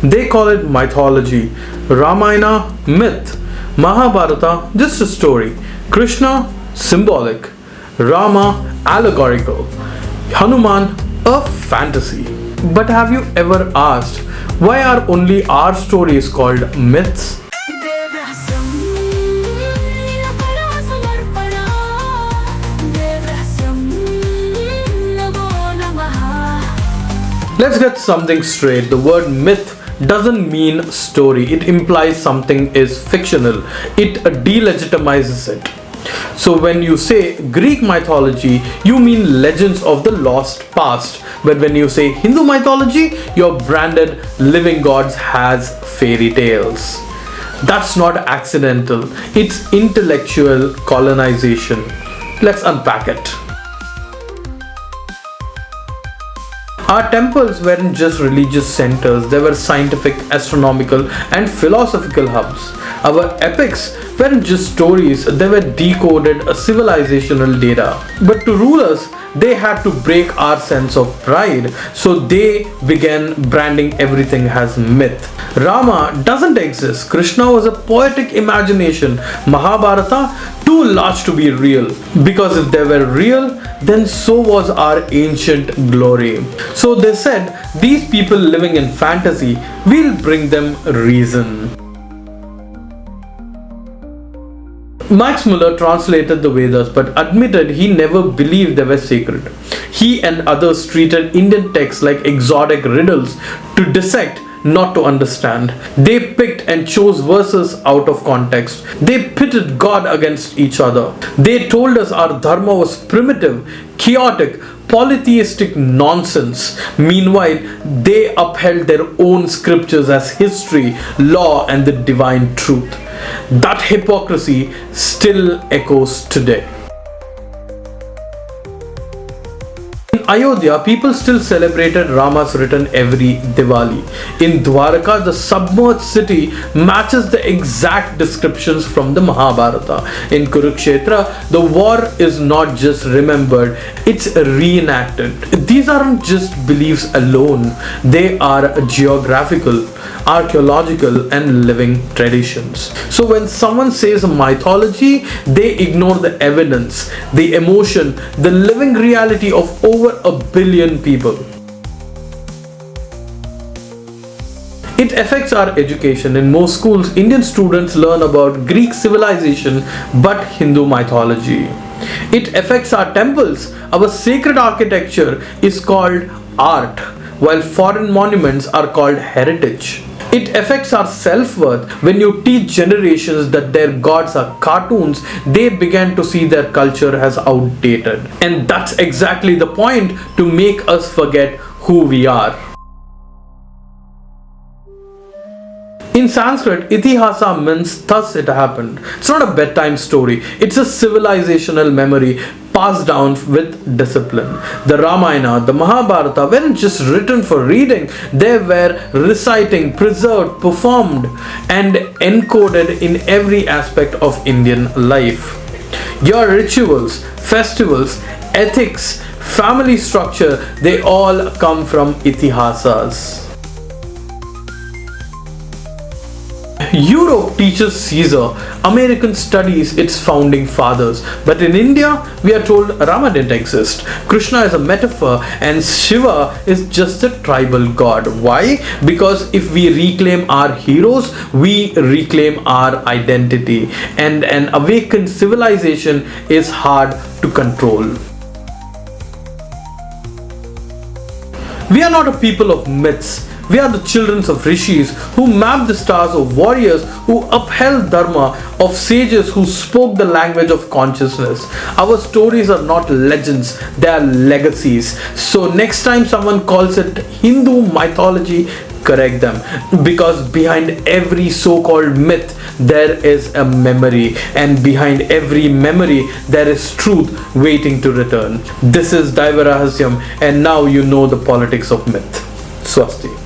They call it mythology. Ramayana, myth. Mahabharata, just a story. Krishna, symbolic. Rama, allegorical. Hanuman, a fantasy. But have you ever asked, why are only our stories called myths? Dev Rahasyam, Dev Rahasyam, Let's get something straight. The word myth doesn't mean story. It implies something is fictional. It delegitimizes it. So when you say Greek mythology, you mean legends of the lost past. But when you say Hindu mythology, your branded living gods has fairy tales. That's not accidental. It's intellectual colonization. Let's unpack it. Our temples weren't just religious centers, they were scientific, astronomical, and philosophical hubs. Our epics weren't just stories, they were decoded civilizational data. But to rule us, they had to break our sense of pride, so they began branding everything as myth. Rama doesn't exist. Krishna was a poetic imagination. Mahabharata, too large to be real. Because if they were real, then so was our ancient glory. So they said, these people living in fantasy, we'll bring them reason. Max Muller translated the Vedas but admitted he never believed they were sacred. He and others treated Indian texts like exotic riddles to dissect, not to understand. They picked and chose verses out of context. They pitted God against each other. They told us our dharma was primitive, chaotic, polytheistic nonsense. Meanwhile, they upheld their own scriptures as history, law, and the divine truth. That hypocrisy still echoes today. In Ayodhya, people still celebrated Rama's return every Diwali. In Dwarka, the submerged city matches the exact descriptions from the Mahabharata. In Kurukshetra, the war is not just remembered, it's reenacted. These aren't just beliefs alone, they are geographical, archaeological, and living traditions. So when someone says mythology, they ignore the evidence, the emotion, the living reality of over a billion people. It affects our education. In most schools, Indian students learn about Greek civilization but Hindu mythology. It affects our temples. Our sacred architecture is called art, while foreign monuments are called heritage. It affects our self-worth. When you teach generations that their gods are cartoons, they begin to see their culture as outdated. And that's exactly the point, to make us forget who we are. In Sanskrit, Itihasa means thus it happened. It's not a bedtime story. It's a civilizational memory passed down with discipline. The Ramayana, the Mahabharata weren't just written for reading. They were reciting, preserved, performed, and encoded in every aspect of Indian life. Your rituals, festivals, ethics, family structure, they all come from Itihasas. Europe teaches Caesar, American studies its founding fathers, but in India we are told Rama didn't exist, Krishna is a metaphor, and Shiva is just a tribal god. Why? Because if we reclaim our heroes, we reclaim our identity, and an awakened civilization is hard to control. We are not a people of myths. We are the children of rishis who mapped the stars, of warriors who upheld dharma, of sages who spoke the language of consciousness. Our stories are not legends, they are legacies. So next time someone calls it Hindu mythology, correct them, because behind every so-called myth there is a memory, and behind every memory there is truth waiting to return. This is Dev Rahasyam, and now you know the politics of myth. Swasti.